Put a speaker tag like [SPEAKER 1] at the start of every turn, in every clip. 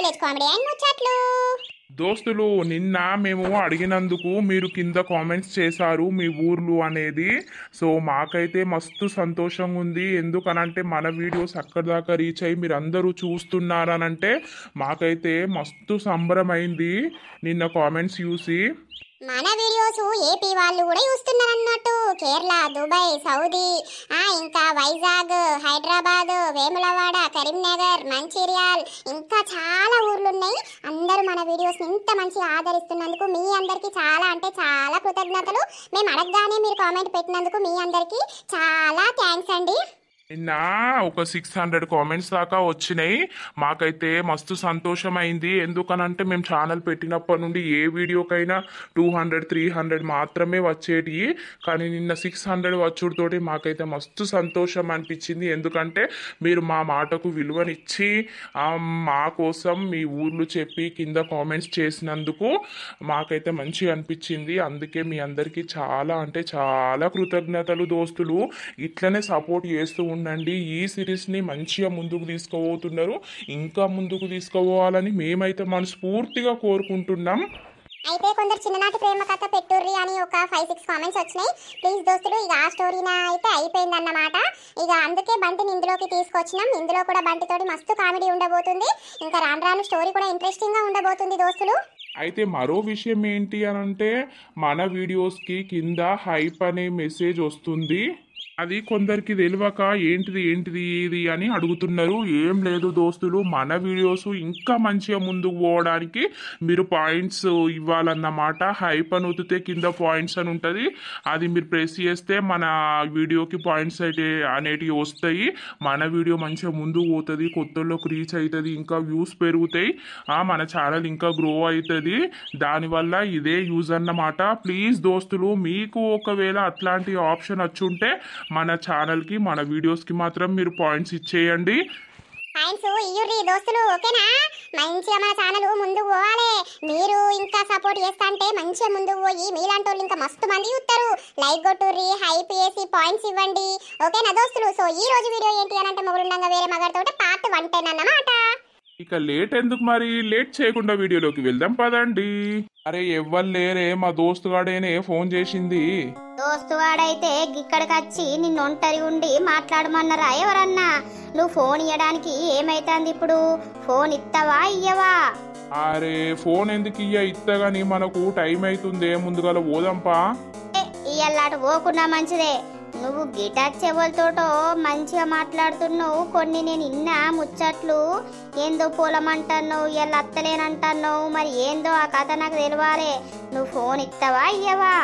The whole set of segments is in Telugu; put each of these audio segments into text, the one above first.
[SPEAKER 1] కాలేజ్ కామెడీ అండ్ ముచ్చట్లు.
[SPEAKER 2] దోస్తులు నిన్న మేము అడిగినందుకు మీరు కింద కామెంట్స్ చేశారు మీ ఊర్లు అనేది. సో మాకైతే మస్తు సంతోషంగా ఉంది. ఎందుకనంటే మన వీడియోస్ అక్కడి దాకా రీచ్ అయ్యి మీరు అందరూ చూస్తున్నారనంటే మాకైతే మస్తు సంబరమైంది నిన్న కామెంట్స్ చూసి.
[SPEAKER 1] మన వీడియోస్ ఏపీ వాళ్ళు కూడా చూస్తున్నారు అన్నట్టు. కేరళ, దుబాయ్, సౌదీ, ఇంకా వైజాగ్, హైదరాబాద్, వేములవాడ, కరీంనగర్, మంచిర్యాల్, ఇంకా చాలా ఊర్లు ఉన్నాయి. అందరూ మన వీడియోస్ ఇంత మంచిగా ఆదరిస్తున్నందుకు మీ అందరికీ చాలా అంటే చాలా కృతజ్ఞతలు. మేము అడగగానే మీరు కామెంట్ పెట్టినందుకు మీ అందరికీ చాలా థ్యాంక్స్ అండి.
[SPEAKER 2] నిన్న ఒక 600 కామెంట్స్ దాకా వచ్చినాయి. మాకైతే మస్తు సంతోషమైంది. ఎందుకనంటే మేము ఛానల్ పెట్టినప్పటి నుండి ఏ వీడియోకైనా 200, 300 మాత్రమే వచ్చేటివి. కానీ నిన్న 600 వచ్చుడుతోటి మాకైతే మస్తు సంతోషం అనిపించింది. ఎందుకంటే మీరు మా మాటకు విలువనిచ్చి మా కోసం మీ ఊర్లు చెప్పి కింద కామెంట్స్ చేసినందుకు మాకైతే మంచిగా అనిపించింది. అందుకే మీ అందరికీ చాలా అంటే చాలా కృతజ్ఞతలు దోస్తులు. ఇట్లనే సపోర్ట్ చేస్తూ ఉండండి. ఈ సిరీస్ని మంచిగా ముందుకు తీసుకుపోతున్నారు. ఇంకా ముందుకు తీసుకుపోవాలని మేమైతే మనస్ఫూర్తిగా కోరుకుంటున్నాం.
[SPEAKER 1] అయితే కొందరు చిన్ననాటి ప్రేమ కథ పెట్టుర్రి అని ఒక 5-6 కామెంట్స్ వచ్చినాయి. ప్లీజ్ దోస్తులు, ఇక ఆ స్టోరీనా అయితే అయిపోయిందన్నమాట. ఇక అందుకే బంటిని ఇందులోకి తీసుకొచ్చినాం. ఇందులో కూడా బంటితోటి మస్తు కామెడీ ఉండబోతుంది. ఇంకా రాను రాను స్టోరీ కూడా ఇంట్రెస్టింగ్గా ఉండబోతుంది దోస్తులు.
[SPEAKER 2] అయితే మరో విషయం ఏంటి అని అంటే మన వీడియోస్కి కింద హైప్ అనే మెసేజ్ వస్తుంది. అది కొందరికి తెలియక ఏంటిది ఇది అని అడుగుతున్నారు. ఏం లేదు దోస్తులు, మన వీడియోస్ ఇంకా మంచిగా ముందుకు పోవడానికి మీరు పాయింట్స్ ఇవ్వాలన్నమాట. హైప్ అని ఉతితే కింద పాయింట్స్ అని ఉంటుంది. అది మీరు ప్రెస్ చేస్తే మన వీడియోకి పాయింట్స్ అయితే అనేటివి వస్తాయి. మన వీడియో మంచిగా ముందుకు పోతుంది, కొత్తలోకి రీచ్ అవుతుంది, ఇంకా వ్యూస్ పెరుగుతాయి, మన ఛానల్ ఇంకా గ్రో అవుతుంది. దానివల్ల ఇదే యూజ్ అన్నమాట. ప్లీజ్ దోస్తులు, మీకు ఒకవేళ అట్లాంటి ఆప్షన్ వచ్చుంటే మన ఛానల్కి మన వీడియోస్కి మాత్రం మీరు పాయింట్స్ ఇచ్చేయండి.
[SPEAKER 1] పాయింట్స్ ఇయ్యుర్రి దోస్తులు, ఓకేనా? మంచిగా మన ఛానల్ ముందుకు పోవాలి. మీరు ఇంకా సపోర్ట్ చేస్తా అంటే మంచిగా ముందుకు పోయి మీలాంటి వాళ్ళు ఇంకా మస్తు మంది చూస్తారు. లైక్ కొట్టుర్రి, హైప్ చేసి పాయింట్స్ ఇవ్వండి, ఓకేనా దోస్తులు? సో ఈ రోజు వీడియో ఏంటి అని అంటే మొగుడుండగా వేరే మగాడితో పార్ట్ 110 అన్నమాట.
[SPEAKER 2] ఇక లేట్ ఎందుకు మరి, లేట్ చేయకుండా వీడియోలోకి వెళ్దాం పదండి. అరే ఎవ్వరు లేరే, మా దోస్తుగాడేనే ఫోన్ చేసింది.
[SPEAKER 1] దోస్తువాడైతే ఇక్కడికి వచ్చి నిన్ను ఒంటరి ఉండి మాట్లాడమన్నారా ఎవరన్నా? నువ్వు ఫోన్ ఇవ్వడానికి ఏమైతుంది ఇప్పుడు? ఫోన్ ఇస్తావా ఇయ్యవా?
[SPEAKER 2] అరే ఫోన్ ఎందుకు ఇత్తగాని మనకు టైం అవుతుంది, ముందుగా పోదాంపా.
[SPEAKER 1] ఇయ్యల్లాట పోకుండా మంచిదే. నువ్వు గిటార్ చెవులతోటో మంచిగా మాట్లాడుతున్నావు. కొన్ని నేను ఇన్నా ముచ్చట్లు. ఏందో పొలం అంటున్నావు, ఇలా అత్తలేనంటున్నావు. మరి ఏందో ఆ కథ నాకు తెలియాలి. నువ్వు ఫోన్ ఇస్తావా ఇయ్యవా?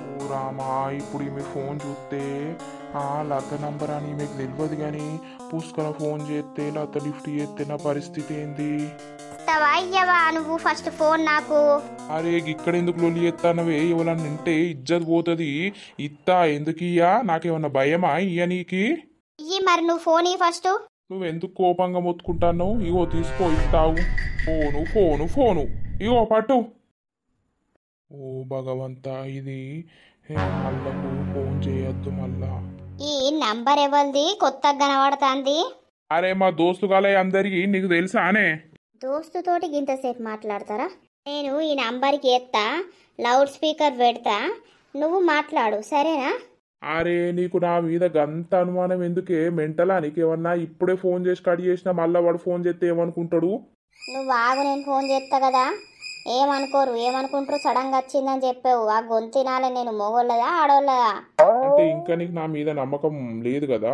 [SPEAKER 2] ఓ రామా, ఇప్పుడు ఈమె ఫోన్ చూస్తే లత నంబర్ అని మీకు తెలియదు కానీ పుష్కర ఫోన్ చేస్తే లత లిఫ్ట్ చేస్తే నా పరిస్థితి ఏంది?
[SPEAKER 1] ఇస్తావా ఇయ్యవా నువ్వు ఫస్ట్ ఫోన్ నాకు?
[SPEAKER 2] అరే ఇక్కడ ఎందుకు లొల్లి ఎత్తానవే? ఎవరన్నా నింటే ఇజ్జత్ పోతుంది. ఇత్తా ఎందుకు ఇయ్యా? నాకేమన్నా భయమా ఇయ్య నీకి?
[SPEAKER 1] ఇయ్యి మరి నువ్వు ఫోన్ ఇయ్యి ఫస్ట్.
[SPEAKER 2] నువ్వెందుకు కోపంగా మొత్తుకుంటాను? ఇగో తీసుకో, ఇస్తావు. ఫోను ఇగో పట్టు. ఓ భగవంతా, ఇది మళ్ళకు ఫోన్ చేయొద్దు మళ్ళా.
[SPEAKER 1] ఈ నంబర్ ఎవరిది? కొత్తగా కనబడుతుంది.
[SPEAKER 2] అరే మా దోస్తు గాలే అందరికి, నీకు తెలుసానే?
[SPEAKER 1] దోస్తుతోటి ఇంతసేపు మాట్లాడతారా? నేను ఈ నంబర్కి ఎత్తా, లౌడ్ స్పీకర్ పెడతా, నువ్వు మాట్లాడు, సరేనా?
[SPEAKER 2] అరే నీకు నా మీద గంత అనుమానం ఎందుకే? మెంటలా నీకేమన్నా? ఇప్పుడే ఫోన్ చేసి కట్ చేసినా మళ్ళా వాడు ఫోన్ చేస్తే ఏమనుకుంటాడు?
[SPEAKER 1] నువ్వు ఆగు, నేను ఫోన్ చేస్తా కదా. ఏమనుకుంటారు? సడన్గా వచ్చిందని చెప్పావు. ఆ గొంతినాలే నేను మొగోళ్ళదా ఆడోళ్ళదా?
[SPEAKER 2] అంటే ఇంకా నీకు నా మీద నమ్మకం లేదు కదా?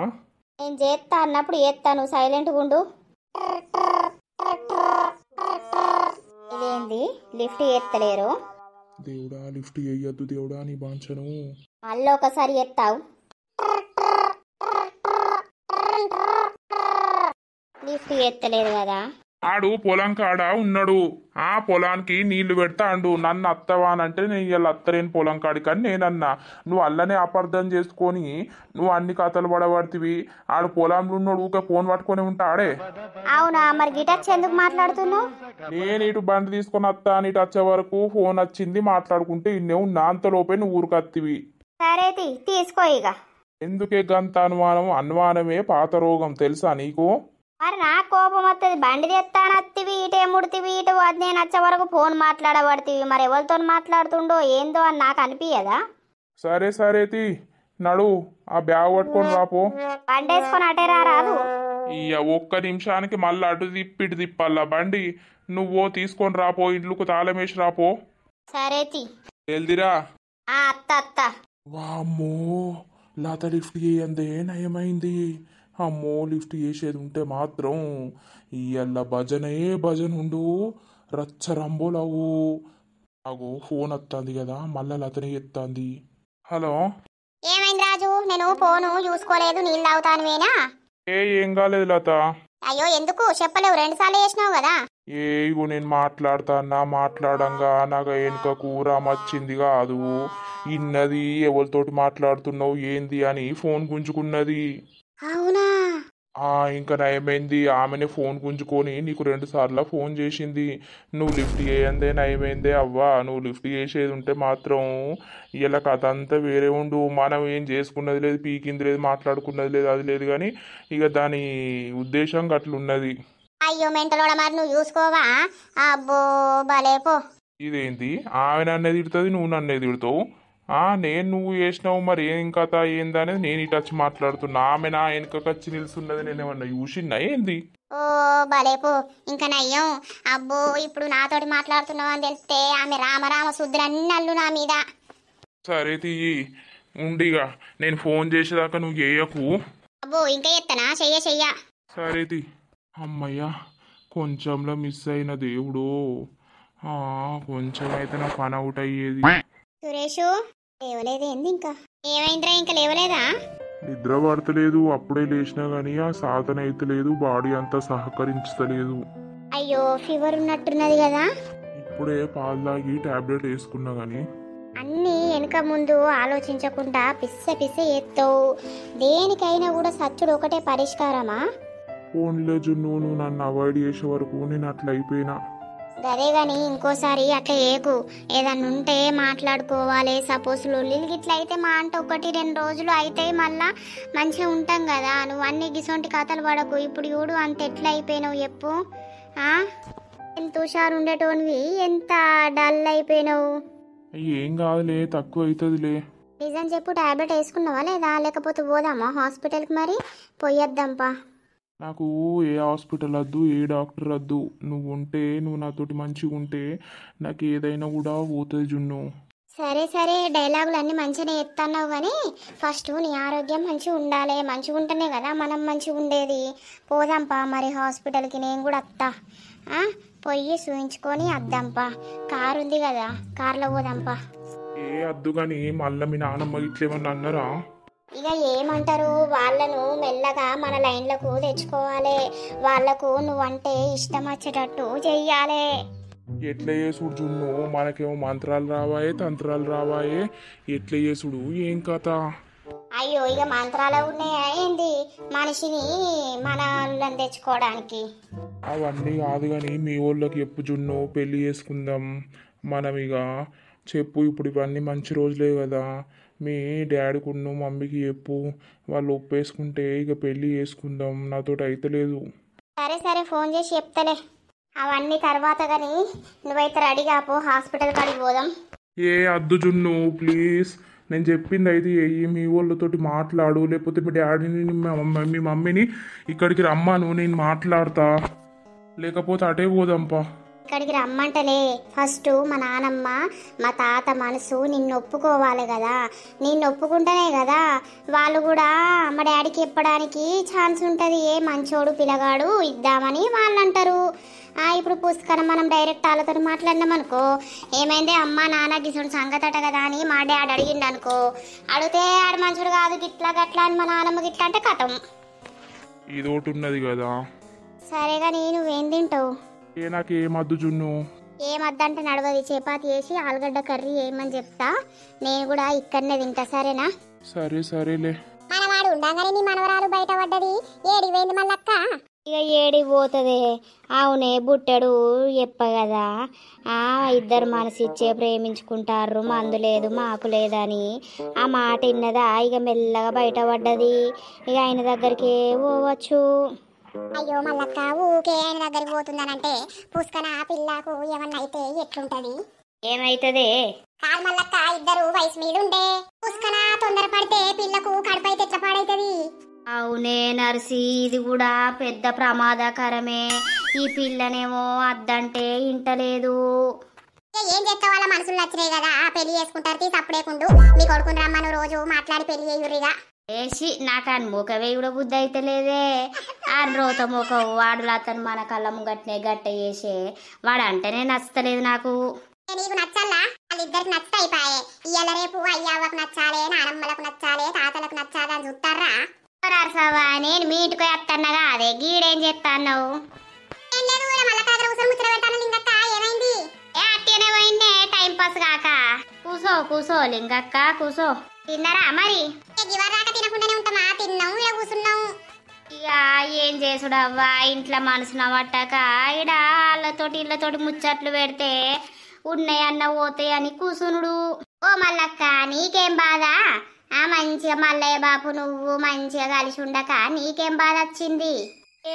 [SPEAKER 1] నేను చేస్తా అన్నప్పుడు చేస్తా, నువ్వు సైలెంట్గా ఉండు. ఇదేంది లిఫ్ట్ చేస్తలేరు?
[SPEAKER 2] దేవుడా లిఫ్ట్ చేయొద్దు దేవుడా, నీ బాంచను.
[SPEAKER 1] మళ్ళీ ఒకసారి ఎత్తావు, లిఫ్ట్ చేస్తలేదు కదా.
[SPEAKER 2] ఆడు పొలం కాడ ఉన్నాడు. ఆ పొలానికి నీళ్లు పెడతా అండు. నన్ను అత్తవా అనంటే నేను ఇలా అత్తలేని పొలం కాడికి అని నేనన్నా. నువ్వు అల్లనే అపార్థం చేసుకొని నువ్వు అన్ని కథలు పడబడుతుంది. ఆడు పొలంలో ఉన్నాడు, ఊకే ఫోన్ పట్టుకొని ఉంటాడే.
[SPEAKER 1] అవునా, మరి గిటార్ ఎందుకు మాట్లాడుతున్నావు?
[SPEAKER 2] నేను ఇటు బండి తీసుకొని వస్తా అని ఇటు వచ్చే వరకు ఫోన్ వచ్చింది, మాట్లాడుకుంటే ఇన్నే ఉన్నా. అంతలోపే నువ్వు ఊరికత్తివి.
[SPEAKER 1] సరే తీసుకో ఇక.
[SPEAKER 2] ఎందుకే గంత అనుమానం? అనుమానమే పాత రోగం, తెలుసా నీకు?
[SPEAKER 3] మరి నా కోపం వస్తుంది. బండి తెస్తానత్తివి ఇటే ముడితివి ఇటు అది నేను వచ్చే వరకు ఫోన్ మాట్లాడబడుతుంది. మరి ఎవరితో మాట్లాడుతుండో ఏందో అని నాకు అనిపించదా?
[SPEAKER 2] సరే సరే తీ నడు, ఆ బ్యాగ్ పట్టుకొని రాపో.
[SPEAKER 3] బండి వేసుకొని అటే రారాదు.
[SPEAKER 2] ఇక ఒక్క నిమిషానికి మళ్ళీ అటు తిప్పి ఇటు తిప్పాలా బండి. నువ్వు తీసుకొని రాపో, ఇంట్లోకి తాళం వేసి రాపో.
[SPEAKER 3] సరే తి
[SPEAKER 2] వెళ్దిరా.
[SPEAKER 3] అత్త అత్త.
[SPEAKER 2] వామ్మో, లత లిఫ్ట్ చేయందే నయమైంది. అమ్మో, లిఫ్ట్ చేసేది ఉంటే మాత్రం ఇయ్యల్ల భజనే భజన ఉండు, రచ్చ రంబోలవు. నాకు ఫోన్ వస్తుంది కదా, మళ్ళా లతనే ఎత్తాంది. హలో.
[SPEAKER 1] ఏమైంది రాజు? నేను ఫోను చూసుకోలేదు, నీళ్ళు తాగుతానువేనా?
[SPEAKER 2] ఏం కాలేదు లత.
[SPEAKER 1] అయ్యో ఎందుకు చెప్పలేవు? 2 సార్లు చేసినావు కదా.
[SPEAKER 2] ఇగో నేను మాట్లాడంగా నాకు వెనుక కూర మచ్చింది కాదు, ఇన్నది ఎవరితోటి మాట్లాడుతున్నావు ఏంది అని ఫోన్ గుంజుకున్నది.
[SPEAKER 1] అవునా?
[SPEAKER 2] ఇంకా నయమైంది, ఆమెనే ఫోన్ గుంజుకొని నీకు 2 సార్లు ఫోన్ చేసింది. నువ్వు లిఫ్ట్ చేయందే నయమైందే అవ్వా. నువ్వు లిఫ్ట్ చేసేది ఉంటే మాత్రం ఇలా కథ అంతా వేరే ఉండు. మనం ఏం చేసుకున్నది లేదు, పీకింది లేదు, మాట్లాడుకున్నది లేదు, అది లేదు. కానీ ఇక దాని ఉద్దేశం అట్లున్నది.
[SPEAKER 1] అయ్యో మెంటలోడ, మరి నువ్వు చూసుకోవా? అబ్బో భలేపో.
[SPEAKER 2] ఇదేంటి, ఆమె నన్నే తిడుతుంది, నువ్వు నన్నే తిడతావు. నేను నువ్వు చేసినావు, మరి ఏం కథ ఏందనేది నేను ఇటు వచ్చి మాట్లాడుతున్నా. ఆమె నా వెనుక వచ్చి నిలుస్తున్నది, నేను ఏమన్నా చూసినా ఏంది?
[SPEAKER 1] ఓ భలేపో, ఇంకా నయ్యం. అబ్బో, ఇప్పుడు నాతోటి మాట్లాడుతున్నావు అని తెలిస్తే ఆమె రామరామ శుద్రన్నల్లు నా మీద.
[SPEAKER 2] సరే తీయి ఉండిగా, నేను ఫోన్ చేసేదాకా నువ్వు చేయకు.
[SPEAKER 1] అబ్బో ఇంకా ఎత్తనా? చెయ్య.
[SPEAKER 2] సరే తీ. అమ్మయ్యా, కొంచెంలో మిస్ అయిన దేవుడు. కొంచెం అయితే నా పని అవుట్ అయ్యేది.
[SPEAKER 1] సురేషు లేవలేదు ఏంది? ఇంకా ఏమైందిరా? ఇంకా లేవలేదా?
[SPEAKER 2] నిద్ర పడతలేదు, అప్పుడే లేచినా గానీ ఆ సాధన అయితే లేదు, బాడీ అంతా సహకరించలేదు.
[SPEAKER 1] అయ్యో ఫీవర్ ఉన్నట్టున్నది కదా.
[SPEAKER 2] ఇప్పుడే పాలు తాగి టాబ్లెట్ వేసుకున్నా గానీ.
[SPEAKER 1] అన్నీ వెనుక ముందు ఆలోచించకుండా పిస్స ఎత్తావు. దేనికైనా కూడా సచ్చుడు ఒకటే పరిష్కారమా?
[SPEAKER 2] ఫోన్లో జున్ను, నువ్వు నన్ను అవాయిడ్ చేసే వరకు నేను అట్లా అయిపోయినా.
[SPEAKER 1] అదే గాని ఇంకోసారి అట్లా ఏకు. ఏదన్నా ఉంటే మాట్లాడుకోవాలి. సపోజ్ లొల్లిలు గిట్ల అయితే మా అంటే 1-2 రోజులు అయితే మళ్ళా మంచిగా ఉంటాం కదా. నువ్వు అన్ని గిసొంటి కథలు పడకు. ఇప్పుడు చూడు అంత ఎట్లా అయిపోయినావు చెప్పు. ఎంత హుషారు ఉండేటోనివి, ఎంత డల్ అయిపోయినావు.
[SPEAKER 2] ఏం కాదులే, తక్కువ అవుతుందిలే.
[SPEAKER 1] నిజం చెప్పు, టాబ్లెట్ వేసుకున్నావా లేదా? లేకపోతే పోదామా హాస్పిటల్కి? మరి పోయొద్దాంపా.
[SPEAKER 2] నాకు ఏ హాస్పిటల్ వద్దు, ఏ డాక్టర్ వద్దు. నువ్వు నాతోటి మంచిగా ఉంటే నాకు ఏదైనా కూడా పోతుంది జున్ను.
[SPEAKER 1] సరే డైలాగులు అన్నీ మంచిగానే ఎత్తన్నావు కానీ ఫస్ట్ నీ ఆరోగ్యం మంచిగా ఉండాలి. మంచిగా ఉంటేనే కదా మనం మంచిగా ఉండేది. పోదాంపా మరి హాస్పిటల్కి, నేను కూడా వస్తా. పొయ్యి చూయించుకొని వద్దాంపా. కారు ఉంది కదా, కార్లో పోదాంపా.
[SPEAKER 2] వద్దు కానీ మళ్ళీ మీ నాన్నమ్మ ఇట్లేమన్నా అన్నారా?
[SPEAKER 1] ఇక ఏమంటారు, వాళ్ళను మెల్లగా మన లైన్లకు తెచ్చుకోవాలి. వాళ్ళకు నువ్వంటే ఇష్టం వచ్చేటట్టు చెయ్యాలి.
[SPEAKER 2] ఎట్లా చేసుడు జున్ను? మనకేమో మంత్రాలు రావాయే, తంత్రాలు రావాయే, ఎట్లా చేసుడు ఏం కథ?
[SPEAKER 1] అయ్యో ఇక మంత్రాలు ఉన్నాయా ఏంది మనిషిని మన వాళ్ళని తెచ్చుకోవడానికి?
[SPEAKER 2] అవన్నీ కాదు కానీ మీ వాళ్ళకి చెప్పు జున్ను, పెళ్ళి చేసుకుందాం మనం. ఇక చెప్పు, ఇప్పుడు ఇవన్నీ మంచి రోజులే కదా. మీ డాడీకున్ను మమ్మీకి చెప్పు, వాళ్ళు ఒప్పేసుకుంటే ఇక పెళ్ళి చేసుకుందాం. నాతోటి అయితే లేదు.
[SPEAKER 1] సరే ఫోన్ చేసి చెప్తలే అవన్నీ తర్వాత. కానీ నువ్వైతే రెడీగా పో, హాస్పిటల్ కాడికి పోదాం.
[SPEAKER 2] అద్దు జున్ను ప్లీజ్, నేను చెప్పింది అయితే మీ వాళ్ళతోటి మాట్లాడు, లేకపోతే మీ డాడీని మీ మమ్మీని ఇక్కడికి రమ్మాను, నేను మాట్లాడతా. లేకపోతే అటే పోదాంపా.
[SPEAKER 1] ఇక్కడికి రమ్మంటలే, ఫస్ట్ మా నానమ్మ మా తాత మనసు నిన్ను ఒప్పుకోవాలి కదా. నిన్ను ఒప్పుకుంటేనే కదా వాళ్ళు కూడా మా డాడీకి చెప్పడానికి ఛాన్స్ ఉంటుంది. ఏ మంచోడు పిల్లగాడు ఇద్దామని వాళ్ళు అంటారు. ఇప్పుడు పుస్తకం మనం డైరెక్ట్ వాళ్ళతో మాట్లాడినాం అనుకో, ఏమైంది అమ్మ నాన్న గిసుడు సంగతి అట కదా అని మా డాడీ అడిగిండు అనుకో, అడిగితే ఆడు మంచోడు కాదు గిట్లా గట్లా అని మా నానమ్మ గిట్లా అంటే కథం.
[SPEAKER 2] ఇదోటి ఉన్నది కదా.
[SPEAKER 1] సరేగా నువ్వేం తింటావు?
[SPEAKER 2] నాకేమద్దు జున్ను.
[SPEAKER 1] ఏమద్దంటే నడవది, చపాతి వేసి ఆలుగడ్డ కర్రీ ఏమని చెప్తా. నేను కూడా ఇక్కడనే తింటా, సరేనా?
[SPEAKER 2] సరేలే.
[SPEAKER 1] మనవాడు ఉండగానే నీ మనవరాలు బయట పడ్డది, ఏడికి పోయింది మళ్ళక్క?
[SPEAKER 3] ఇక ఏడికి పోతుంది? అవునే బుట్టడు చెప్ప కదా, ఇద్దరు మనసిచ్చే ప్రేమించుకుంటారు, మందు లేదు మాకు లేదని ఆ మాట విన్నదా. ఇక మెల్లగా బయట పడ్డది. ఇక ఆయన దగ్గరికి పోవచ్చు.
[SPEAKER 1] అయ్యో మల్లక్క ఊకే ఆయన దగ్గరికి పోతుందనంటే పుష్కన పిల్లకు ఏమన్నా అయితే ఎట్లుంటది?
[SPEAKER 3] ఏమైతదే?
[SPEAKER 1] కాదు మల్లక్క, ఇద్దరు వయసు మీద ఉండే పుష్కన తొందరపడితే పిల్లకు కడుపైతే ఎట్లా పాడైతది?
[SPEAKER 3] అవునే నర్సి, ఇది కూడా పెద్ద ప్రమాదకరమే. ఈ పిల్లనేమో అద్దంటే ఇంటలేదు.
[SPEAKER 1] ఏం చేస్తా, వాళ్ళ మనసులు నచ్చినాయి కదా పెళ్లి చేసుకుంటారు. తీసి అప్పుడేకుండు మీ కొడుకుని రమ్మను, రోజు మాట్లాడి పెళ్లి చేయురిగా.
[SPEAKER 3] వేసి నాకు అని ముఖవే కూడా బుద్ధి అయితే లేదే. ఆ రోత ముఖ వాడులు అతను మన కళ్ళ ముంగట్నే గట్ట చేసే వాడు అంటేనే నచ్చలేదు నాకు.
[SPEAKER 1] నీకు నచ్చల్లా? వాళ్ళిద్దరికి నచ్చితే అయిపోయే. ఇయ్యాల రేపు అయ్యావకు నచ్చాలే, నానమ్మలకు నచ్చాలే, తాతలకు నచ్చాలి అని చూస్తారా?
[SPEAKER 3] నేను మీ ఇంటికి వస్తానగా, అదే గీడేం చేస్తాను?
[SPEAKER 1] ఏం లేదు, మళ్ళీ దగ్గర కూర్చొని ముచ్చట పెట్టాను. లింగక్క ఏమైంది?
[SPEAKER 3] ఏ అట్టేనే పోయిందే టైం పాస్ కాక. కూసో కూసో లింగక్క కూసో. తిన్నారా మరి?
[SPEAKER 1] దివారు దాకా తినకుండానే ఉంటామా? తిన్నాం, ఇలా కూర్చున్నాం.
[SPEAKER 3] ఇక ఏం చేసుడవ్వా, ఇంట్లో మనసున పట్టాక ఇడ వాళ్ళతోటి ఇళ్ళతోటి ముచ్చట్లు పెడితే ఉన్నాయన్న పోతాయి అని కూసునుడు. ఓ మల్లక్క, నీకేం బాధ? మంచిగా మల్లయ్య బాపు నువ్వు మంచిగా కలిసి ఉండక నీకేం బాధ వచ్చింది?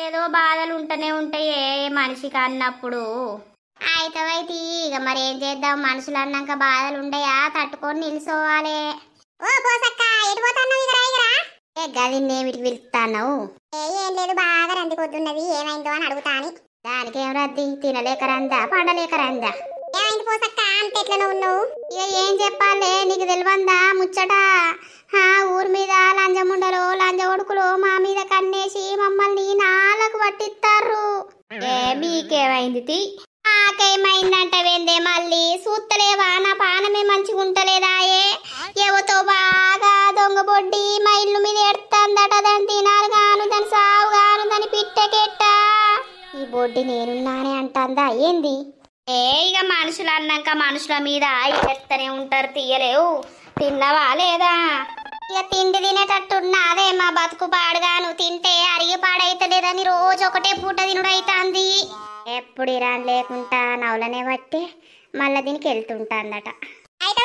[SPEAKER 3] ఏదో బాధలు ఉంటూనే ఉంటాయే మనిషికి అన్నప్పుడు. అయితే ఇక మరి ఏం చేద్దాం, మనుషులు అన్నాక బాధలు ఉండయా, తట్టుకొని నిలుసోవాలి.
[SPEAKER 1] ఓ పోసక్క, ఎటు పోతాన్నావు? ఇగరా
[SPEAKER 3] గదిన్నేమిటికి పిలుస్తాను?
[SPEAKER 1] ఏం లేదు, బాగా రంది పొద్దున్నది, ఏమైందో అని అడుగుతాని.
[SPEAKER 3] దానికేం రద్ది, తినలేక రందా పండలేక రందా?
[SPEAKER 1] ఏమైంది పోసక్క, అంత ఎట్లనో ఉన్నావు?
[SPEAKER 3] ఇక ఏం చెప్పాలి, నీకు తెలివందా ముచ్చట? ఊరి మీద లంజముండలు లంజ కొడుకులు మా మీద కన్నేసి మమ్మల్ని నాలకు పట్టిస్తారు. మీకేమైంది? నాకేమైందంట వెందే, మళ్ళీ సూత్తలేవా? నా పానమే మంచిగా ఉంటలేదాయే. ఎవతో బాగా దొంగ బొడ్డి మా ఇల్లు మీద ఎడతాందట. దాని తినాలి గాను, దాని సాగు గాను, దాని పిట్టకెట్ట. ఈ బొడ్డి నేనున్నానే అంటాందా ఏంది? ఇక మనుషులు అన్నాక మనుషుల మీద ఎడతనే ఉంటారు, తీయలేవు. తిన్నావా లేదా? ఇక తిండి తినేటట్టున్నాదే మా బతుకు పాడుగాను. తింటే అరిగి పాడైతలేదని రోజు ఒకటే పూట తినుడైతాంది. ఎప్పుడు ఇరాన్ లేకుండా నవలనే బట్టి మళ్ళా దీనికి వెళ్తుంటాందట.
[SPEAKER 1] అయితే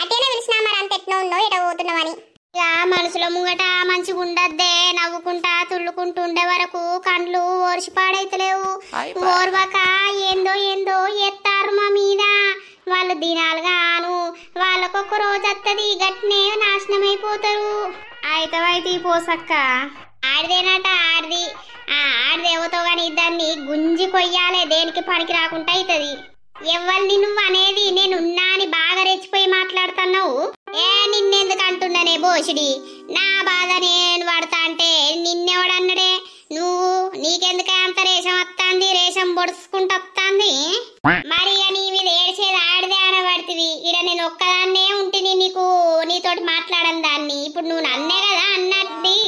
[SPEAKER 1] అట్టేనే పిలిచినా, మరి అంత ఎట్లా ఉన్నావు, ఎట పోతున్నావని.
[SPEAKER 3] ఇక మనుషుల ముంగట మంచిగా ఉండద్దే, నవ్వుకుంటా తుళ్ళుకుంటూ ఉండే వరకు కండ్లు ఓర్చి పాడైతలేవు. ఓర్వక ఏందో ఏందో ఎత్తారు మా మీద. వాళ్ళు దినాలుగా ఆను, వాళ్ళకొక్క రోజు వస్తుంది, గట్టినే నాశనం అయిపోతారు. అయితే పోసక్క, ఆడిదేనట ఆడిది. ఆడిదేవతో గాని దాన్ని గుంజి కొయ్యాలే, దేనికి పనికి రాకుండా అవుతుంది. ఎవరిని నువ్వు అనేది? నేనున్నా అని బాగా రెచ్చిపోయి మాట్లాడుతున్నావు. నిన్నెందుకు అంటున్నానే బోషిడి? నా బాధ నేను పడతా అంటే నిన్నెవడన్నడే? నీకెందుకే అంత రేషం వస్తుంది, రేషం పొడుచుకుంటూ వస్తుంది. మరి నీ మీద ఏడ్చేది ఆడిదే అనబడుతుంది. ఇక నేను ఒక్కదాన్నే ఉంటుంది, నీతోటి మాట్లాడను దాన్ని. ఇప్పుడు నువ్వు నన్నే కదా అన్నది.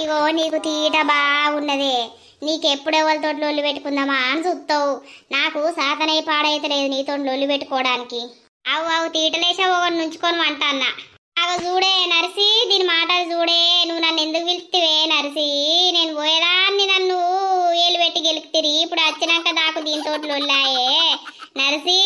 [SPEAKER 3] ఇగో నీకు తీట బాగున్నదే, నీకెప్పుడెవరితో లొల్లి పెట్టుకుందామా అని చూస్తావు. నాకు సాతనై పాడైతలేదు నీతో లొల్లి పెట్టుకోవడానికి. అవు తీటలేసా ఒకటి నుంచుకొని అంటన్న. చూడే నర్సి, దీని మాటలు చూడే. నువ్వు నన్ను ఎందుకు పిలుస్తావే నర్సి? నేను పోయేదాన్ని, నన్ను ఏలు పెట్టి గెలుకుతిరి. ఇప్పుడు వచ్చినాక నాకు దీంతో లొల్లాయే నర్సి.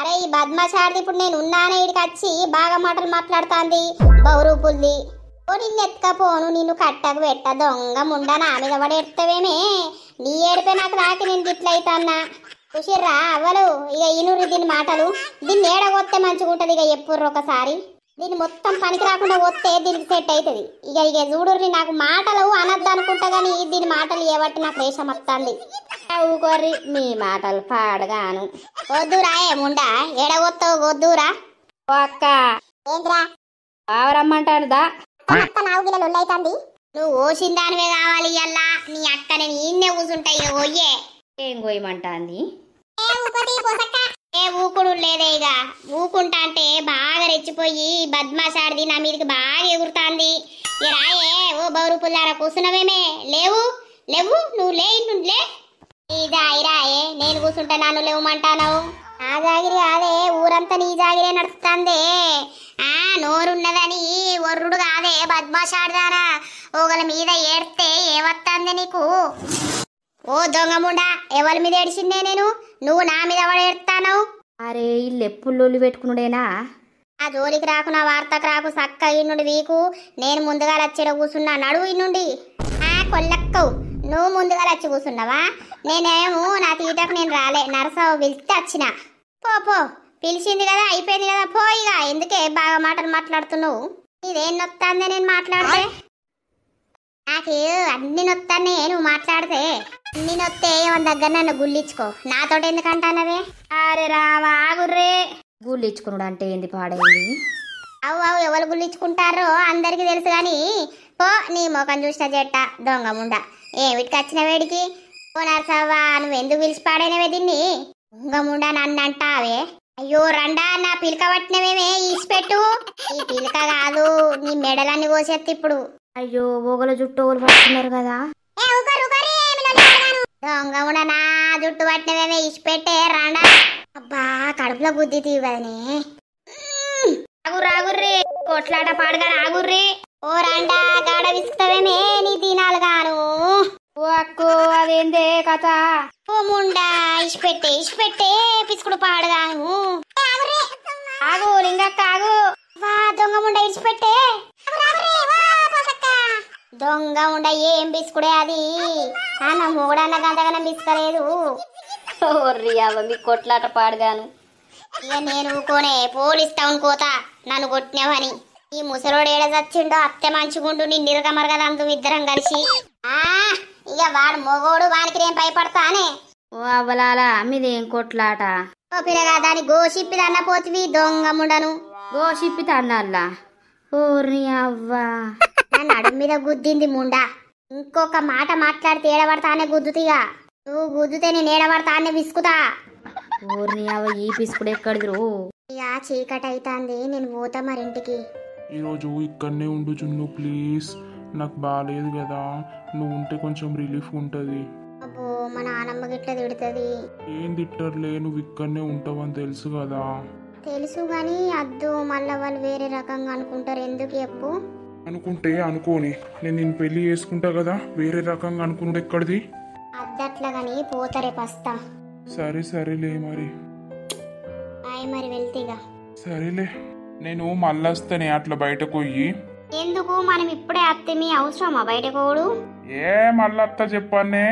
[SPEAKER 3] అరే ఈ బద్మాషాడిది ఇప్పుడు నేను ఉన్నానే, ఇడికి వచ్చి బాగా మాటలు మాట్లాడుతాంది, బౌరూపుల్ది. నిన్ను ఎత్తుకపోను, నిన్ను కట్టకు పెట్ట దొంగ ముండ నా మీద పడి ఎడతావేమే. నీ ఏడిపే నాకు రాకి, నేను గిట్లయితన్నా. చూసిర్రా అవ్వలు, ఇక ఈనూరి దీని మాటలు. దీన్ని ఏడగొత్తే మంచిగా ఉంటుంది. ఇక ఎప్పుర్రు ఒకసారి దీన్ని మొత్తం పనికి రాకుండా వస్తే దీనికి సెట్ అవుతుంది. ఇక చూడుర్రి, నాకు మాటలు అనద్దు అనుకుంటా గానీ దీని మాటలు ఏవట్టి నాకు రేషం వస్తుంది. ఊకొర్రి మీ మాటలు పాడగాను. వద్దురా ఏముండా, ఎడగొత్తావు వద్దురా. అక్క
[SPEAKER 1] ఏంద్రా
[SPEAKER 3] ఆవరమ్మంటానుదా?
[SPEAKER 1] నువ్వు
[SPEAKER 3] ఓసిన దానివే కావాలి. అల్లా నీ అక్క నేను ఈయన్నే కూర్చుంటాయి. ఇక పోయే ఏం కోయమంటాంది? ఊకుడు లేదే. ఇక ఊకుంటా అంటే బాగా రెచ్చిపోయి బద్మాషాడిది నా మీదకి బాగా ఎగురుతాంది. ఇక రాయే ఓ బౌరు పుల్లారా, కూర్చున్నవేమే? లేవు నువ్వు లే రాయే, నేను కూర్చుంటా నన్ను లేవమంటావు. నా జాగిరి కాదే, ఊరంతా నీ జాగిరే నడుస్తుందే. నోరున్నదని ఒర్రుడు కాదే బద్మాషాడదానా. ఒకళ్ళ మీద ఏడితే ఏమత్తంది నీకు? ఓ దొంగముండా, ఎవరి మీద ఏడిచిందే నేను? నువ్వు నా మీద ఎవడు ఏడుతావు? అరే ఇల్లు ఎప్పుడు లొల్లి పెట్టుకున్నాడేనా? ఆ జోలికి రాకు, నా వార్తకు రాకు, సక్క ఇన్నుండి వీకు. నేను ముందుగా లచ్చిడ కూర్చున్నా, నడువు ఇన్నుండి. కొల్లక్కవు, నువ్వు ముందుగా లచ్చి కూర్చున్నావా? నేనేమో నా తీటకు నేను రాలే, నరసవు పిలిస్తే వచ్చిన. పో పిలిచింది కదా, అయిపోయింది కదా, పో ఇక. ఎందుకే బాగా మాటలు మాట్లాడుతున్నావు? ఇదేం నొత్తాందే నేను మాట్లాడితే? నాకు అన్ని నొత్తానే నువ్వు మాట్లాడితే. అన్ని నొత్తే ఏమని దగ్గర నన్ను గుల్లించుకో, నాతోటి ఎందుకంటానవే? అరే రావా ఆగుర్రే.
[SPEAKER 4] గుళ్ళిచ్చుకున్నాడు అంటే ఏంది పాడైంది?
[SPEAKER 3] అవు ఎవరు గుల్లించుకుంటారో అందరికి తెలుసు గాని పో, నీ ముఖం చూసిన జట్ట దొంగ ముండ. ఏమిటికి వచ్చిన వేడికి? ఓ నరసవ్వా, నువ్వు ఎందుకు పిలిచి పాడైనవే దీన్ని? దొంగ ముండ నన్ను అంటావే? అయ్యో రండా, నా పిలక పట్టినవేమే, ఈసిపెట్టు. ఈ పిలక కాదు, నీ మెడలన్నీ కోసేత్తి ఇప్పుడు.
[SPEAKER 4] అయ్యో ఓగల జుట్టు ఓగలు పడుతున్నారు కదా.
[SPEAKER 3] దొంగ ముండ నా జుట్టు పట్టినవేమే, ఈసిపెట్టే రండా. అబ్బా కడుపులో బుద్ధి తీవదనే. ఆగుర్రే, కొట్లాట పాడగా ఆగుర్రే. ఓ రండా, గాడ విసుకుతావేమే నీ దీనాలు గాను.
[SPEAKER 4] ఓ అక్కో, అదేందే కథ?
[SPEAKER 3] ఓ ముండా, ఇష్టపెట్టే పిసుకుడు పాడగాను. ఆగు లింగక్క ఆగు. వా దొంగ ముండ ఇడిచిపెట్టే. దొంగ ఉండ ఏం బిస్కుడే అది? నా మొగడన్న గంతగానం బిస్కలేదు.
[SPEAKER 4] మీ కొట్లాట పాడగాను.
[SPEAKER 3] ఇక నేను ఊకోనే, పోలీస్ టౌన్ కోతా నన్ను కొట్టినవని. ఈ ముసలోడు ఏడ చచ్చిండో, అత్తె మంచిగుండు, నీ నిరగమరగలందు ఇద్దరం కలిసి. ఇక వాడు మొగోడు, వానికి నేను భయపడతానే.
[SPEAKER 4] ఓ అవ్వలాలా, మీదేం కొట్లాట?
[SPEAKER 3] ఓ పిల్లగా, దాని గోసిప్పి దన్న పోతివి దొంగ ముండను.
[SPEAKER 4] గోషిప్పి తన్నల్లా? ఓర్ని అవ్వా,
[SPEAKER 3] నా నడుము మీద గుద్దింది ముండా. ఇంకొక మాట మాట్లాడితే ఏడబడతానే గుద్దుతిగా. నువ్వు గుద్దుతే నేను ఏడబడతానే విసుకుతా.
[SPEAKER 4] ఓర్ని అవ్వ, ఈ పిసుకుడు ఎక్కడిదిరు?
[SPEAKER 3] ఇక చీకటి అవుతుంది, నేను పోతా మరింటికి.
[SPEAKER 2] ఈరోజు ఇక్కడనే ఉండు జున్ను ప్లీజ్, నాకు బాగాలేదు కదా, నువ్వు ఉంటే కొంచెం రిలీఫ్ ఉంటుంది.
[SPEAKER 3] అబ్బో, మా నానమ్మ గిట్ల తిడుతుంది.
[SPEAKER 2] ఏం తిట్టర్లే, నువ్వు ఇక్కడనే ఉంటావని తెలుసు కదా.
[SPEAKER 3] తెలుసు గాని అద్దు, మళ్ళా వాళ్ళు వేరే రకంగా అనుకుంటారు. ఎందుకు చెప్పు?
[SPEAKER 2] అనుకుంటే అనుకోని, నేను నిన్ను పెళ్లి చేసుకుంటా కదా, వేరే రకంగా అనుకున్నాడు ఎక్కడిది?
[SPEAKER 3] అద్దట్లా గాని పోతారే పస్తా.
[SPEAKER 2] సరేలే మరి.
[SPEAKER 3] మరి వెళ్తేగా.
[SPEAKER 2] సరేలే, నేను మళ్ళీ వస్తానే అట్లా బయటకు పోయి.
[SPEAKER 3] ఎందుకు? మనం ఇప్పుడే అత్తే మీ అవసరమా బయట పోడు?
[SPEAKER 2] ఏ మళ్ళీ అత్త చెప్పానే.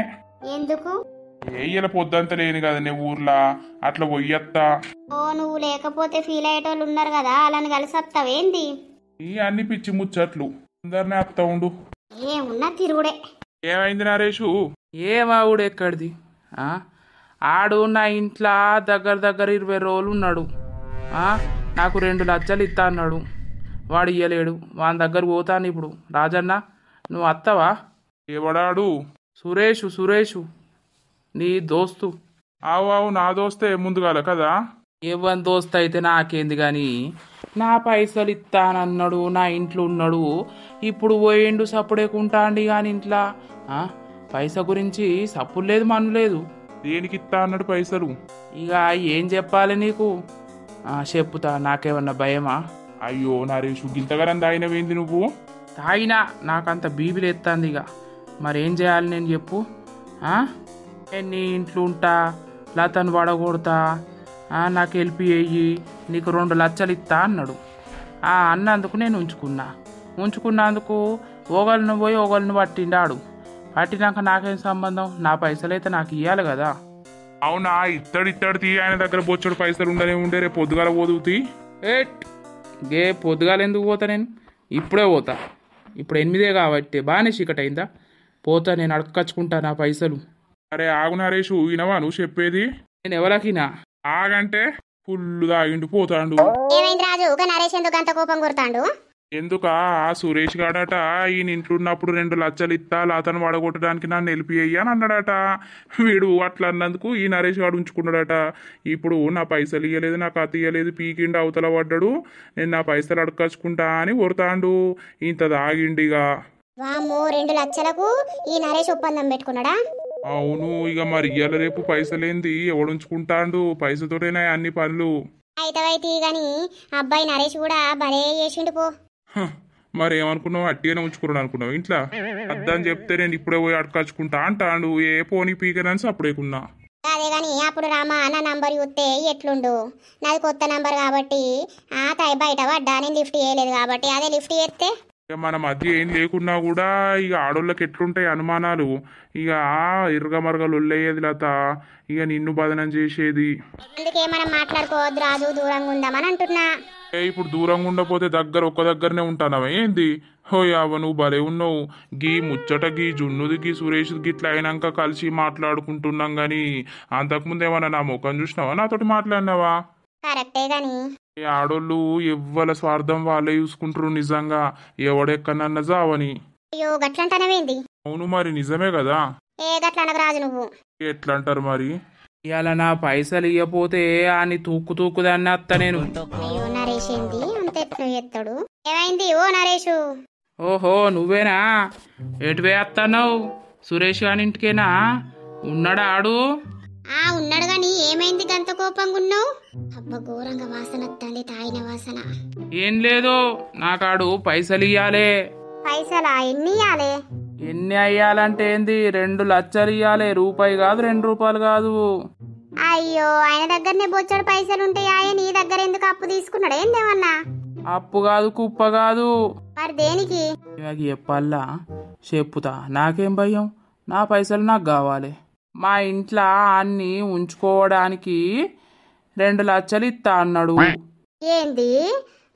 [SPEAKER 3] ఎందుకు?
[SPEAKER 2] ఇలా పొద్దంతా లేని కదా నీ ఊర్లా, అట్లా పోయత్తా.
[SPEAKER 3] ఓ, నువ్వు లేకపోతే ఫీల్ అయ్యేటోళ్ళు ఉన్నారు కదా, అలాని కలిసి వస్తావేంది?
[SPEAKER 2] ఈ అన్ని పిచ్చి ముచ్చట్లు, అందరినీ అత్త ఉండు.
[SPEAKER 3] ఏమున్నా తిరుగుడే.
[SPEAKER 2] ఏమైంది నరేషు?
[SPEAKER 5] ఏమావుడు ఎక్కడిది? ఆడు నా ఇంట్లో దగ్గర 20 రోజులు ఉన్నాడు. నాకు 2 లక్షలు ఇస్తా అన్నాడు, వాడు ఇయ్యలేడు. వాని దగ్గర పోతాను ఇప్పుడు. రాజన్న, నువ్వు అత్తవా?
[SPEAKER 2] ఎవడాడు?
[SPEAKER 5] సురేషు నీ దోస్తు.
[SPEAKER 2] ఆవు నా దోస్తే ముందుగాల కదా.
[SPEAKER 5] ఎవరి దోస్తు అయితే నాకేంది కానీ, నా పైసలు ఇస్తానన్నాడు, నా ఇంట్లో ఉన్నాడు. ఇప్పుడు పోయిండు, సప్పుడేకుంటాండి కానీ ఇంట్లో. పైసా గురించి సప్పుడు లేదు, మన్ను లేదు.
[SPEAKER 2] దేనికి ఇస్తా అన్నాడు పైసలు?
[SPEAKER 5] ఇక ఏం చెప్పాలి నీకు? చెప్పుతా, నాకేమన్నా భయమా?
[SPEAKER 2] అయ్యో నరేషు, గింతగారం తాగినవేంది నువ్వు?
[SPEAKER 5] తాగినా నాకంత బీబీలు ఎత్తాంది. ఇక మరేం చేయాలి నేను చెప్పు? నీ ఇంట్లో ఉంటా, లతను పడగొడతా, నాకు హెల్ప్ అయ్యి నీకు 2 లక్షలు ఇస్తా అన్నాడు. అన్నందుకు నేను ఉంచుకున్నందుకు ఓగలను పోయి ఓగలను పట్టిండాడు. పట్టినాక నాకేం సంబంధం? నా పైసలు అయితే నాకు ఇవ్వాలి కదా.
[SPEAKER 2] అవునా, ఇత్తడు తీ, ఆయన దగ్గర బొచ్చడు పైసలు ఉండే రేపు పొద్దుగాల పోదుతీ.
[SPEAKER 5] పొద్దుగాల ఎందుకు పోతా? నేను ఇప్పుడే పోతా. ఇప్పుడు 8 కాబట్టి బాగానే చీకటి అయిందా? పోతా, నేను అడగచ్చుకుంటా నా పైసలు.
[SPEAKER 2] అరే ఆగు నరేషు, వినవా నువ్వు చెప్పేది?
[SPEAKER 5] నేను ఎవరికినా
[SPEAKER 2] ఆగంటే ఫుల్ తాగిండు పోతాండు.
[SPEAKER 3] ఏమైంది రాజు? నరేష్ ఎందుకు అంత కోపం కొడతాండు?
[SPEAKER 2] ఎందుకా, ఆ సురేష్ గాడట ఈయన ఇంట్లో ఉన్నప్పుడు 2 లక్షలు ఇస్తా, అతను వాడగొట్టడానికి నన్ను హెల్ప్ అయ్యి అని అన్నాడట. వీడు అట్లా అన్నందుకు ఈ నరేష్ గాడు ఉంచుకున్నాడట. ఇప్పుడు నా పైసలు ఇవ్వలేదు, నాకు అతి ఇవ్వలేదు, పీకిండు అవతల పడ్డాడు, నేను నా పైసలు అడగచ్చుకుంటా అని కొడతాండు. ఇంత తాగిండిగా.
[SPEAKER 3] వామ్మో, 2 లక్షలకు ఈ నరేష్ ఒప్పందం పెట్టుకున్నాడా?
[SPEAKER 2] అవును, ఇక మరి ఇయ్యాల రేపు పైసలేంది ఎవడుంచుకుంటాండు? పైసతోటేనా అన్ని పనులు.
[SPEAKER 3] అయితే గాని అబ్బాయి నరేష్ కూడా భలే చేసిండు పో.
[SPEAKER 2] మరి ఏమనుకున్నావు? అట్టిగానే ఉంచుకున్నాడు అనుకున్నావు ఇంట్లో? అద్దని చెప్తే నేను ఇప్పుడే పోయి అడకచ్చుకుంటా అంటాడు. ఏ పోనీ పీకనని అప్పుడేకున్నా.
[SPEAKER 1] అదే కానీ అప్పుడు రామా నా నంబర్ చూస్తే ఎట్లుండు, నాది కొత్త నంబర్ కాబట్టి బయట పడ్డా, నేను లిఫ్ట్ చేయలేదు కాబట్టి. అదే లిఫ్ట్ చేస్తే
[SPEAKER 2] ఇక మన మధ్య ఏం లేకున్నా కూడా ఇక ఆడోళ్ళకి ఎట్లుంటాయి అనుమానాలు. ఇక ఇరగమరగలు ఒళ్ళయ్యేది లత, ఇక నిన్ను బదనం చేసేది.
[SPEAKER 1] అందుకే మనం మాట్లాడుకోవద్దు రాజు, దూరంగా ఉందామని అంటున్నా.
[SPEAKER 2] ఇప్పుడు దూరంగా ఉండపోతే ఒక్క దగ్గరనే ఉంటానవా ఏంది? హోయావ నువ్వు భలే ఉన్నావు. గీ ముచ్చట గీ జున్నుది గీ సురేష్ గిట్లా అయినాక కలిసి మాట్లాడుకుంటున్నాం గాని అంతకుముందు ఏమన్నా నా ముఖం చూసినావా, నాతోటి మాట్లాడినావా?
[SPEAKER 1] కరెక్టే గాని
[SPEAKER 2] ఈ ఆడోళ్ళు ఎవ్వల స్వార్థం వాళ్ళే చూసుకుంటారు. నిజంగా ఎవడెక్కడన్నా జావని.
[SPEAKER 1] అయ్యో గట్లంటానవేంది?
[SPEAKER 2] అవును మరి నిజమే కదా.
[SPEAKER 1] ఏ గట్లనకు రాజు నువ్వు.
[SPEAKER 2] ఎట్లా అంటారు మరి?
[SPEAKER 5] ఇవాళ నా పైసలు ఇవ్వపోతే అని తూక్కుదాన్ని అత్త నేను.
[SPEAKER 1] అయ్యో నరేష్ ఏంది అంత ఎట్లు ఎత్తాడు? ఏమైంది ఓ నరేషు?
[SPEAKER 5] ఓహో నువ్వేనా? ఎటు వేస్తున్నావు? సురేష్ గాని ఇంటికేనా? ఉన్నాడా ఆడు?
[SPEAKER 1] ఉన్నాడు గాని ఏమైంది గంత కోపంగా ఉన్నావు? అబ్బా ఘోరంగా వాసన వస్తుంది, తాగిన వాసన.
[SPEAKER 5] ఏం లేదు, నాకాడు పైసలు ఇయ్యాలే.
[SPEAKER 1] పైసలా? ఎన్ని ఇయ్యాలే?
[SPEAKER 5] ఎన్ని అయ్యాలంటే ఏంది, 2 లక్షలు ఇయ్యాలి. రూపాయి కాదు, 2 రూపాయలు కాదు.
[SPEAKER 1] అయ్యో ఆయన దగ్గరనే బొచ్చడు పైసలు ఉంటాయా? నీ దగ్గర ఎందుకు అప్పు తీసుకున్నాడు? ఏందేమన్నా?
[SPEAKER 5] అప్పు కాదు, కుప్ప కాదు.
[SPEAKER 1] మరి దేనికి?
[SPEAKER 5] ఇవాళ చెప్పల్లా, చెప్పుతా. నాకేం భయం, నా పైసలు నాకు కావాలి. మా ఇంట్లో అన్ని ఉంచుకోవడానికి 2 లక్షలు ఇస్తా అన్నాడు.
[SPEAKER 1] ఏంది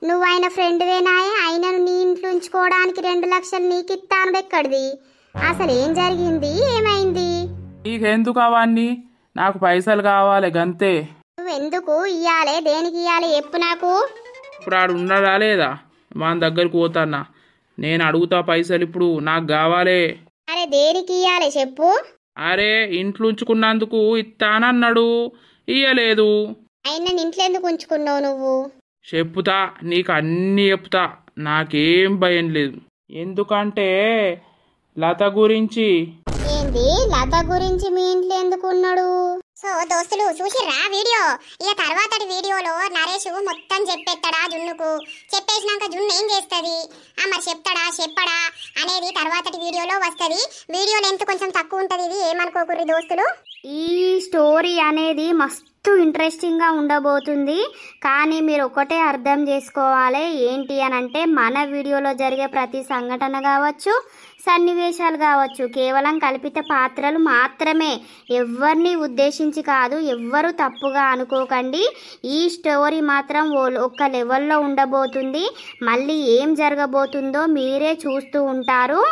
[SPEAKER 1] నువ్వు ఆయన ఫ్రెండ్వేనాయే? ఆయనను నీ ఇంట్లో ఉంచుకోవడానికి 2 లక్షలు నీకు ఇస్తాను ఎక్కడిది? అసలు ఏం జరిగింది, ఏమైంది?
[SPEAKER 5] నీకెందుకు అవన్నీ? నాకు పైసలు కావాలి గంతే.
[SPEAKER 1] నువ్వెందుకు ఇయ్యాలే? దేనికి ఇయ్యాలి చెప్పు నాకు.
[SPEAKER 5] ఇప్పుడు ఆడు ఉన్నాడా లేదా? మన దగ్గరికి పోతాన్నా, నేను అడుగుతా పైసలు. ఇప్పుడు నాకు కావాలి.
[SPEAKER 1] అరే దేనికి ఇయ్యాలి చెప్పు.
[SPEAKER 5] అరే ఇంట్లో ఉంచుకున్నందుకు ఇస్తానన్నాడు, ఇయ్యలేదు.
[SPEAKER 1] ఆయన ఇంట్లో ఎందుకు ఉంచుకున్నావు నువ్వు?
[SPEAKER 5] చెప్పుతా, నీకు అన్నీ చెప్తా. నాకేం భయం లేదు. ఎందుకంటే లత గురించి.
[SPEAKER 1] ఏంది లత గురించి? మీ ఇంట్లో ఎందుకు ఉన్నాడు? సో దోస్తులు చూసిర్రా వీడియో? ఇక తర్వాతటి వీడియోలో నరేష్ మొత్తం చెప్పేస్తాడా జున్నుకు. చెప్పేసినాక జున్ను ఏం చేస్తుంది, మరి చెప్తాడా చెప్పడా అనేది తర్వాతటి వీడియోలో వస్తుంది. వీడియో లెంత్ కొంచెం తక్కువ ఉంటుంది, ఇది ఏమనుకోకుర్రి దోస్తులు.
[SPEAKER 4] ఈ స్టోరీ అనేది మస్తు ఇంట్రెస్టింగ్గా ఉండబోతుంది. కానీ మీరు ఒకటే అర్థం చేసుకోవాలి, ఏంటి అని అంటే మన వీడియోలో జరిగే ప్రతి సంఘటన కావచ్చు, సన్నివేశాలు కావచ్చు, కేవలం కల్పిత పాత్రలు మాత్రమే. ఎవరిని ఉద్దేశించి కాదు, ఎవ్వరు తప్పుగా అనుకోకండి. ఈ స్టోరీ మాత్రం ఒక లెవెల్లో ఉండబోతుంది. మళ్ళీ ఏం జరగబోతుందో మీరే చూస్తూ ఉంటారు.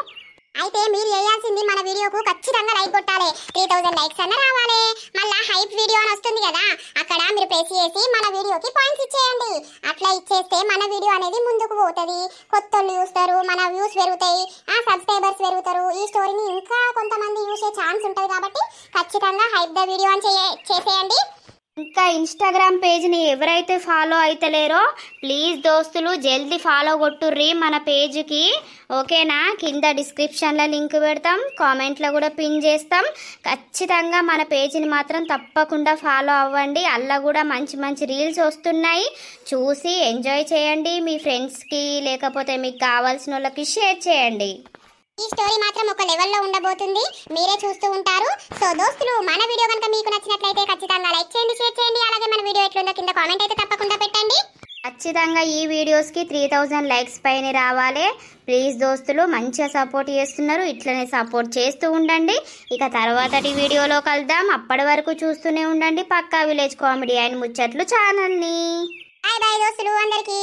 [SPEAKER 1] అయితే మీరు చేయాల్సింది మన వీడియోకు ఖచ్చితంగా లైక్ కొట్టాలి. 3000 లైక్స్ అన్న రావాలి. మళ్ళా హైప్ వీడియో అని వస్తుంది కదా, అక్కడ మీరు ప్రెస్ చేసి మన వీడియోకి పాయింట్స్ ఇచ్చేయండి. అట్లా ఇచ్చేస్తే మన వీడియో అనేది ముందుకు పోతుంది, కొత్త వాళ్ళు చూస్తారు, మన వ్యూస్ పెరుగుతాయి, సబ్స్క్రైబర్స్ పెరుగుతారు. ఈ స్టోరీని ఇంకా కొంతమంది చూసే ఛాన్స్ ఉంటుంది కాబట్టి ఖచ్చితంగా హైప్ ద వీడియో అని చేసేయండి.
[SPEAKER 4] ఇంకా ఇన్స్టాగ్రామ్ పేజ్ని ఎవరైతే ఫాలో అయితలేరో ప్లీజ్ దోస్తులు జల్దీ ఫాలో కొట్టుర్రి మన పేజ్కి, ఓకేనా? కింద డిస్క్రిప్షన్లో లింక్ పెడతాం, కామెంట్లో కూడా పిన్ చేస్తాం. ఖచ్చితంగా మన పేజ్ని మాత్రం తప్పకుండా ఫాలో అవ్వండి. అలా కూడా మంచి మంచి రీల్స్ వస్తున్నాయి, చూసి ఎంజాయ్ చేయండి. మీ ఫ్రెండ్స్కి లేకపోతే మీకు కావాల్సిన వాళ్ళకి షేర్ చేయండి.
[SPEAKER 1] ఈ స్టోరీ మాత్రం ఒక లెవెల్లో ఉండబోతుంది, మీరే చూస్తూ ఉంటారు. సో దోస్తులు మన వీడియో కనుక మీకు నచ్చినట్లయితే ఖచ్చితంగా లైక్ చేయండి, షేర్ చేయండి. అలాగే మన వీడియో ఎట్లుందో కింద కామెంట్ అయితే తప్పకుండా పెట్టండి.
[SPEAKER 4] ఖచ్చితంగా ఈ వీడియోస్కి 3000 లైక్స్ పైన రావాలి. ప్లీజ్ దోస్తులు మంచిగా సపోర్ట్ చేస్తున్నారు, ఇట్లనే సపోర్ట్ చేస్తూ ఉండండి. ఇక తర్వాతటి వీడియోలో కలుద్దాం. అప్పటి వరకు చూస్తూనే ఉండండి పక్కా విలేజ్ కామెడీ అండ్ ముచ్చట్లు ఛానల్ని.
[SPEAKER 1] బాయ్ బాయ్ దోస్తులు అందరికీ.